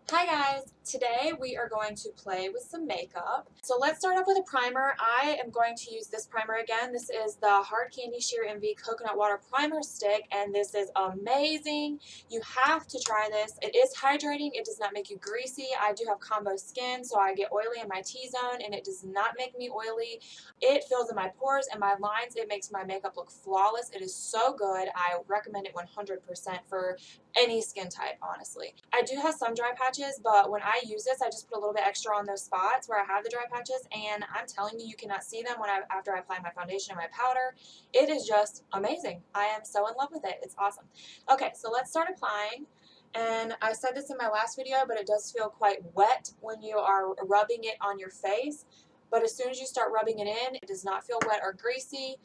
Hi guys! Today we are going to play with some makeup. So let's start off with a primer. I am going to use this primer again. This is the Hard Candy Sheer Envy Coconut Water Primer Stick, and this is amazing. You have to try this. It is hydrating. It does not make you greasy. I do have combo skin, so I get oily in my T-zone, and it does not make me oily. It fills in my pores and my lines. It makes my makeup look flawless. It is so good. I recommend it 100% for any skin type, honestly. I do have some dry patches, but when I use this, I just put a little bit extra on those spots where I have the dry patches, and I'm telling you, you cannot see them after I apply my foundation and my powder. It is just amazing. I am so in love with it. It's awesome. Okay, so let's start applying. And I said this in my last video, but it does feel quite wet when you are rubbing it on your face. But as soon as you start rubbing it in, it does not feel wet or greasy.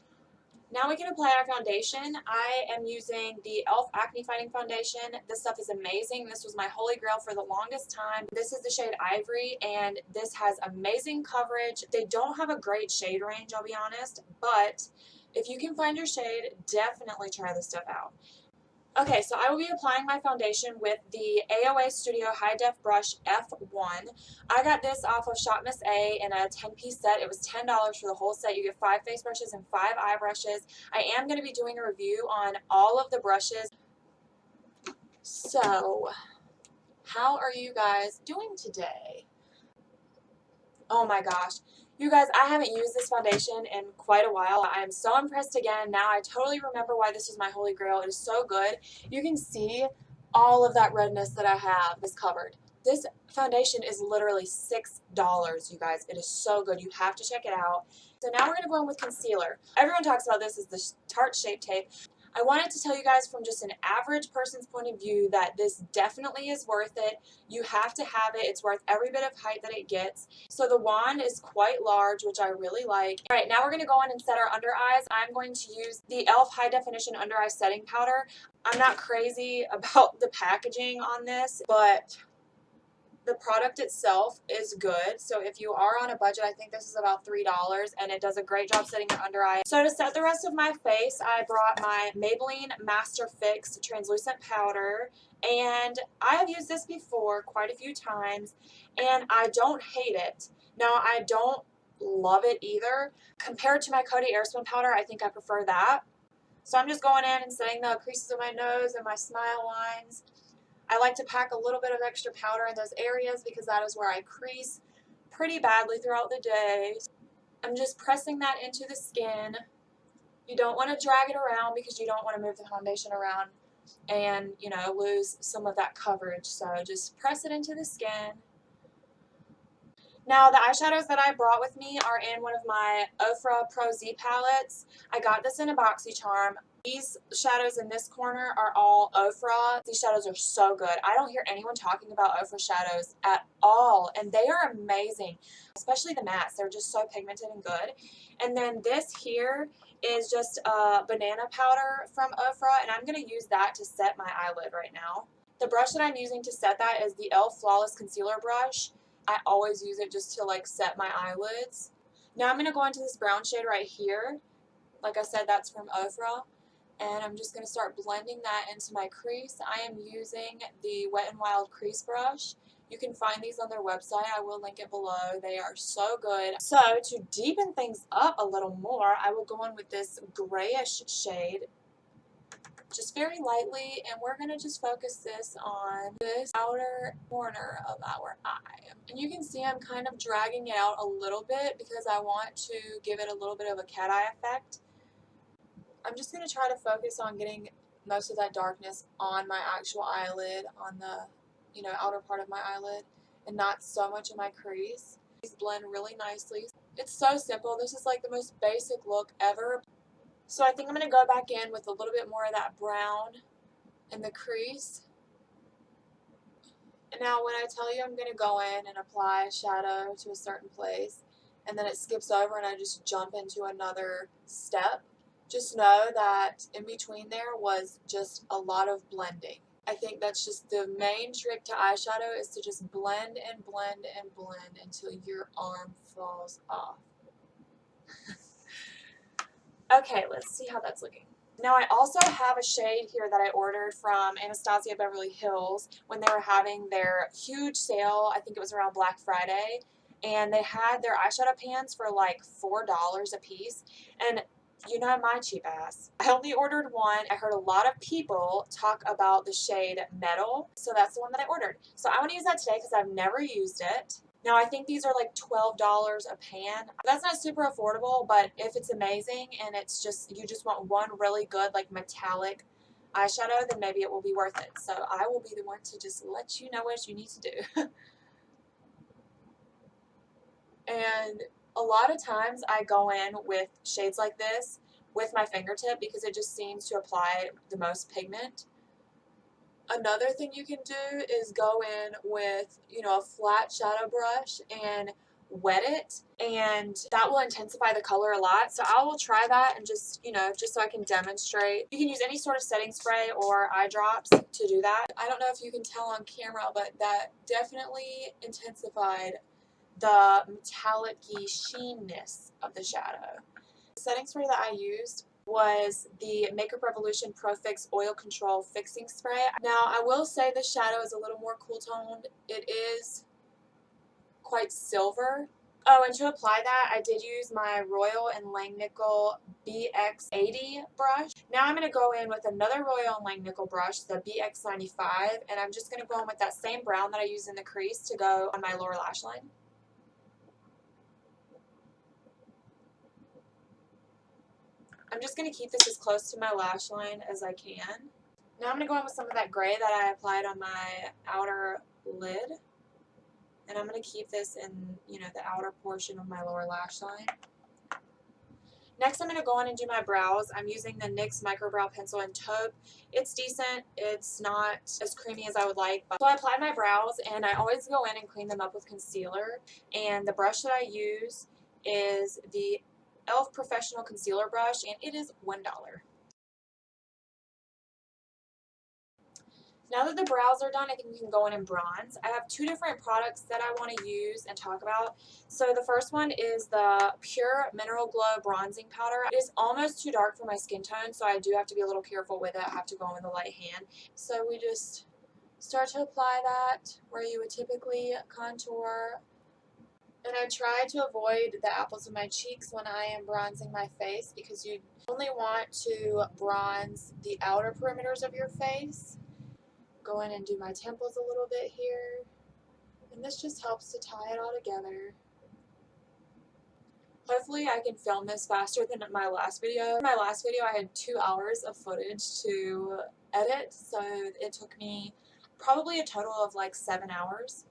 Now we can apply our foundation. I am using the e.l.f. Acne Fighting Foundation. This stuff is amazing. This was my holy grail for the longest time. This is the shade Ivory, and this has amazing coverage. They don't have a great shade range, I'll be honest, but if you can find your shade, definitely try this stuff out. Okay, so I will be applying my foundation with the AOA Studio High Def Brush F1. I got this off of Shop Miss A in a 10-piece set. It was $10 for the whole set. You get 5 face brushes and 5 eye brushes. I am going to be doing a review on all of the brushes. So, how are you guys doing today? Oh my gosh. You guys, I haven't used this foundation in quite a while. I am so impressed again. Now I totally remember why this was my holy grail. It is so good. You can see all of that redness that I have is covered. This foundation is literally $6, you guys. It is so good. You have to check it out. So now we're going to go in with concealer. Everyone talks about this as the Tarte Shape Tape. I wanted to tell you guys from just an average person's point of view that this definitely is worth it. You have to have it. It's worth every bit of height that it gets. So the wand is quite large, which I really like. All right, now we're going to go in and set our under eyes. I'm going to use the e.l.f. High Definition Under Eye Setting Powder. I'm not crazy about the packaging on this, but the product itself is good. So if you are on a budget, I think this is about $3, and it does a great job setting your under eye. So to set the rest of my face, I brought my Maybelline Master Fix Translucent Powder, and I have used this before quite a few times, and I don't hate it. Now, I don't love it either. Compared to my Coty Airspun powder, I think I prefer that. So I'm just going in and setting the creases of my nose and my smile lines. I like to pack a little bit of extra powder in those areas because that is where I crease pretty badly throughout the day. I'm just pressing that into the skin. You don't want to drag it around because you don't want to move the foundation around and, you know, lose some of that coverage. So just press it into the skin. Now, the eyeshadows that I brought with me are in one of my Ofra Pro Z palettes. I got this in a BoxyCharm. These shadows in this corner are all Ofra. These shadows are so good. I don't hear anyone talking about Ofra shadows at all, and they are amazing, especially the mattes. They're just so pigmented and good. And then this here is just a banana powder from Ofra, and I'm going to use that to set my eyelid right now. The brush that I'm using to set that is the e.l.f. Flawless Concealer Brush. I always use it just to like set my eyelids. Now I'm going to go into this brown shade right here. Like I said, that's from Ofra. And I'm just going to start blending that into my crease. I am using the Wet n Wild crease brush. You can find these on their website. I will link it below. They are so good. So to deepen things up a little more, I will go in with this grayish shade, just very lightly, and we're going to just focus this on this outer corner of our eye. And you can see I'm kind of dragging it out a little bit because I want to give it a little bit of a cat eye effect. I'm just going to try to focus on getting most of that darkness on my actual eyelid, on the, you know, outer part of my eyelid, and not so much in my crease. These blend really nicely. It's so simple. This is like the most basic look ever. So I think I'm going to go back in with a little bit more of that brown in the crease. And now when I tell you I'm going to go in and apply a shadow to a certain place, and then it skips over and I just jump into another step, just know that in between there was just a lot of blending. I think that's just the main trick to eyeshadow, is to just blend and blend and blend until your arm falls off. Okay, let's see how that's looking. Now I also have a shade here that I ordered from Anastasia Beverly Hills when they were having their huge sale. I think it was around Black Friday. And they had their eyeshadow pans for like $4 a piece. And you know my cheap ass, I only ordered one. I heard a lot of people talk about the shade Metal. So that's the one that I ordered. So I want to use that today because I've never used it. Now, I think these are like $12 a pan. That's not super affordable, but if it's amazing and it's just, you just want one really good, like metallic eyeshadow, then maybe it will be worth it. So I will be the one to just let you know what you need to do. And a lot of times I go in with shades like this with my fingertip because it just seems to apply the most pigment. Another thing you can do is go in with, a flat shadow brush and wet it, and that will intensify the color a lot. So I will try that and just so I can demonstrate. You can use any sort of setting spray or eye drops to do that. I don't know if you can tell on camera, but that definitely intensified the metallic-y sheenness of the shadow. The setting spray that I used was the Makeup Revolution Pro Fix Oil Control Fixing Spray. Now, I will say the shadow is a little more cool toned. It is quite silver. Oh, and to apply that, I did use my Royal and Langnickel BX80 brush. Now I'm going to go in with another Royal and Langnickel brush, the BX95, and I'm just going to go in with that same brown that I used in the crease to go on my lower lash line. I'm just going to keep this as close to my lash line as I can. Now I'm going to go in with some of that gray that I applied on my outer lid. And I'm going to keep this in, the outer portion of my lower lash line. Next, I'm going to go in and do my brows. I'm using the NYX Micro Brow Pencil in Taupe. It's decent. It's not as creamy as I would like. So I applied my brows, and I always go in and clean them up with concealer. And the brush that I use is the e.l.f. Professional Concealer Brush, and it is $1. Now that the brows are done, I think we can go in and bronze. I have two different products that I want to use and talk about. So the first one is the Pure Mineral Glow Bronzing Powder. It is almost too dark for my skin tone, so I do have to be a little careful with it. I have to go in with a light hand. So we just start to apply that where you would typically contour. And I try to avoid the apples of my cheeks when I am bronzing my face because you only want to bronze the outer perimeters of your face. Go in and do my temples a little bit here, and this just helps to tie it all together. Hopefully I can film this faster than my last video. In my last video I had 2 hours of footage to edit, so it took me probably a total of like 7 hours.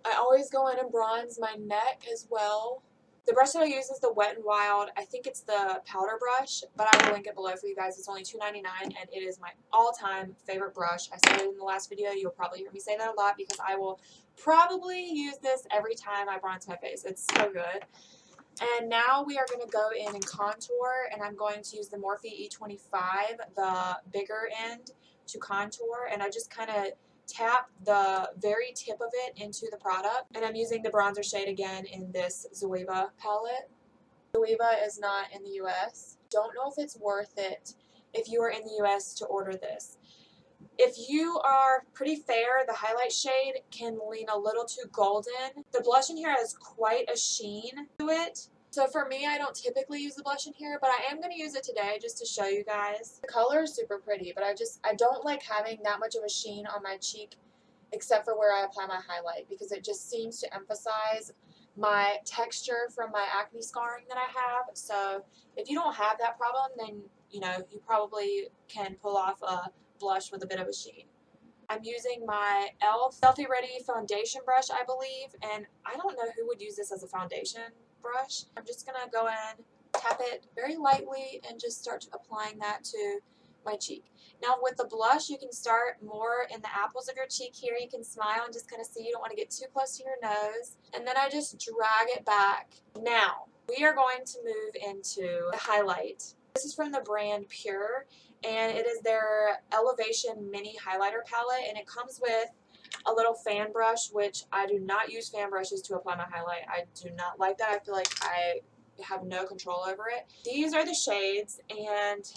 I always go in and bronze my neck as well. The brush that I use is the Wet n Wild. I think it's the powder brush, but I will link it below for you guys. It's only $2.99, and it is my all-time favorite brush. I said it in the last video. You'll probably hear me say that a lot because I will probably use this every time I bronze my face. It's so good. And now we are going to go in and contour, and I'm going to use the Morphe E25, the bigger end, to contour, and I just kind of tap the very tip of it into the product. And I'm using the bronzer shade again in this Zoeva palette. Zoeva is not in the US. Don't know if it's worth it if you are in the US to order this. If you are pretty fair, the highlight shade can lean a little too golden. The blush in here has quite a sheen to it. So for me, I don't typically use the blush in here, but I am going to use it today just to show you guys. The color is super pretty, but I don't like having that much of a sheen on my cheek except for where I apply my highlight because it just seems to emphasize my texture from my acne scarring that I have. So if you don't have that problem, then you probably can pull off a blush with a bit of a sheen. I'm using my e.l.f. Selfie Ready foundation brush, I believe, and I don't know who would use this as a foundation brush. I'm just going to go in, tap it very lightly, and just start applying that to my cheek. Now with the blush, you can start more in the apples of your cheek here. You can smile and just kind of see. You don't want to get too close to your nose. And then I just drag it back. Now, we are going to move into the highlight. This is from the brand Pure, and it is their Elevation Mini Highlighter Palette, and it comes with a little fan brush, which I do not use fan brushes to apply my highlight. I do not like that. I feel like I have no control over it. These are the shades, and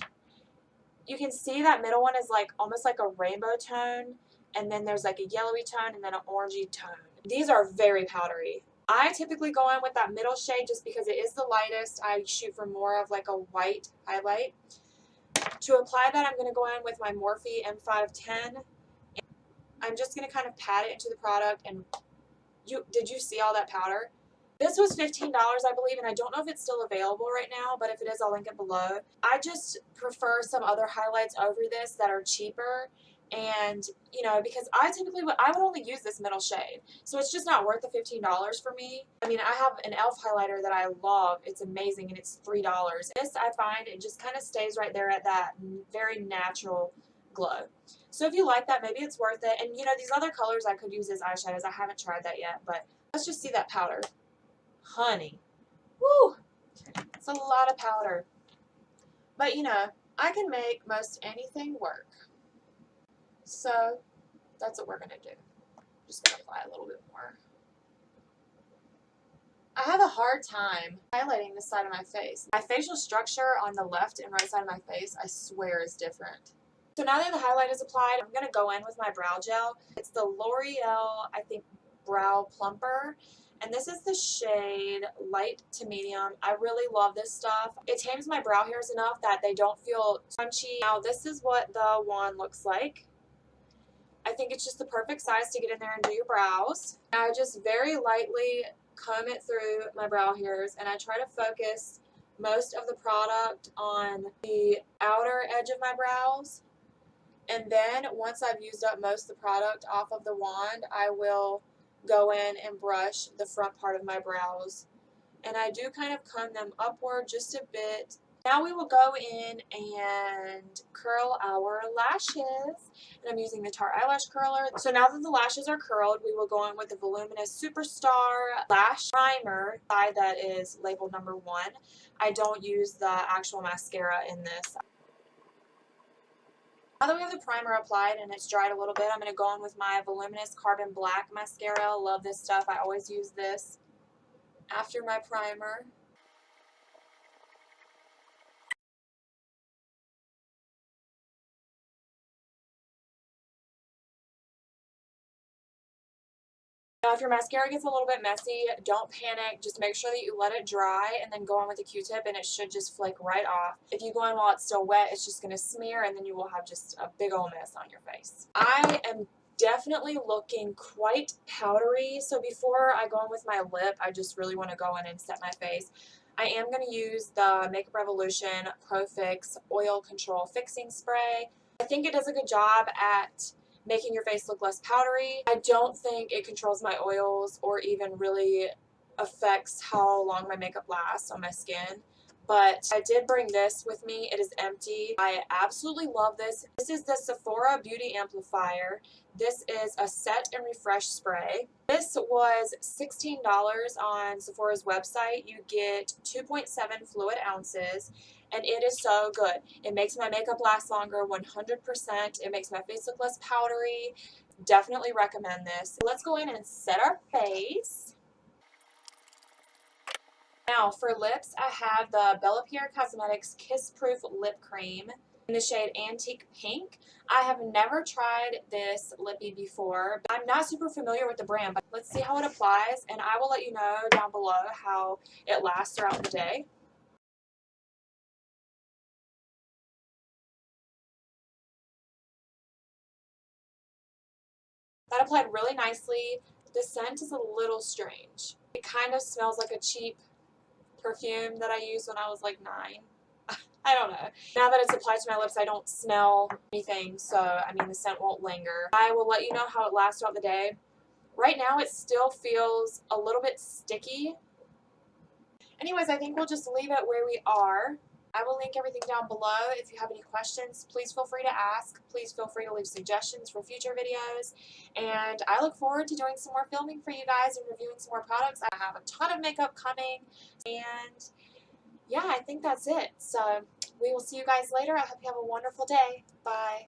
you can see that middle one is like almost like a rainbow tone, and then there's like a yellowy tone and then an orangey tone. These are very powdery. I typically go in with that middle shade just because it is the lightest. I shoot for more of like a white highlight. To apply that, I'm going to go in with my Morphe M510. I'm just going to kind of pat it into the product. And did you see all that powder? This was $15, I believe, and I don't know if it's still available right now, but if it is, I'll link it below. I just prefer some other highlights over this that are cheaper, and, you know, because I would only use this middle shade, so it's just not worth the $15 for me. I mean, I have an e.l.f. highlighter that I love. It's amazing, and it's $3. This, I find, it just kind of stays right there at that very natural glow. So if you like that, maybe it's worth it. And, you know, these other colors I could use as eyeshadows. I haven't tried that yet, but let's just see that powder. Honey. Woo! It's a lot of powder. But, you know, I can make most anything work. So, that's what we're going to do. Just going to apply a little bit more. I have a hard time highlighting this side of my face. My facial structure on the left and right side of my face, I swear, is different. So now that the highlight is applied, I'm going to go in with my brow gel. It's the L'Oreal, I think, Brow Plumper. And this is the shade light to medium. I really love this stuff. It tames my brow hairs enough that they don't feel crunchy. Now this is what the wand looks like. I think it's just the perfect size to get in there and do your brows. I just very lightly comb it through my brow hairs, and I try to focus most of the product on the outer edge of my brows. And then once I've used up most of the product off of the wand, I will go in and brush the front part of my brows. And I do kind of comb them upward just a bit. Now we will go in and curl our lashes. And I'm using the Tarte Eyelash Curler. So now that the lashes are curled, we will go in with the Voluminous Superstar Lash Primer. Side that is labeled number 1. I don't use the actual mascara in this. Now that we have the primer applied and it's dried a little bit, I'm going to go in with my Voluminous Carbon Black Mascara. Love this stuff. I always use this after my primer. Now, if your mascara gets a little bit messy, don't panic. Just make sure that you let it dry and then go on with a Q-tip, and it should just flake right off. If you go in while it's still wet, it's just going to smear, and then you will have just a big old mess on your face. I am definitely looking quite powdery, so before I go in with my lip, I just really want to go in and set my face. I am going to use the Makeup Revolution Pro Fix Oil Control Fixing Spray. I think it does a good job at making your face look less powdery. I don't think it controls my oils or even really affects how long my makeup lasts on my skin. But I did bring this with me. It is empty. I absolutely love this. This is the Sephora Beauty Amplifier. This is a set and refresh spray. This was $16 on Sephora's website. You get 2.7 fluid ounces. And it is so good. It makes my makeup last longer, 100%. It makes my face look less powdery. Definitely recommend this. Let's go in and set our face. Now for lips, I have the Bella Pierre Cosmetics Kiss Proof Lip Cream in the shade Antique Pink. I have never tried this lippy before. I'm not super familiar with the brand, but let's see how it applies, and I will let you know down below how it lasts throughout the day. That applied really nicely. The scent is a little strange. It kind of smells like a cheap perfume that I used when I was like 9. I don't know. Now that it's applied to my lips, I don't smell anything, so I mean the scent won't linger. I will let you know how it lasts throughout the day. Right now it still feels a little bit sticky. Anyways, I think we'll just leave it where we are. I will link everything down below. If you have any questions, please feel free to ask. Please feel free to leave suggestions for future videos. And I look forward to doing some more filming for you guys and reviewing some more products. I have a ton of makeup coming. And yeah, I think that's it. So we will see you guys later. I hope you have a wonderful day. Bye.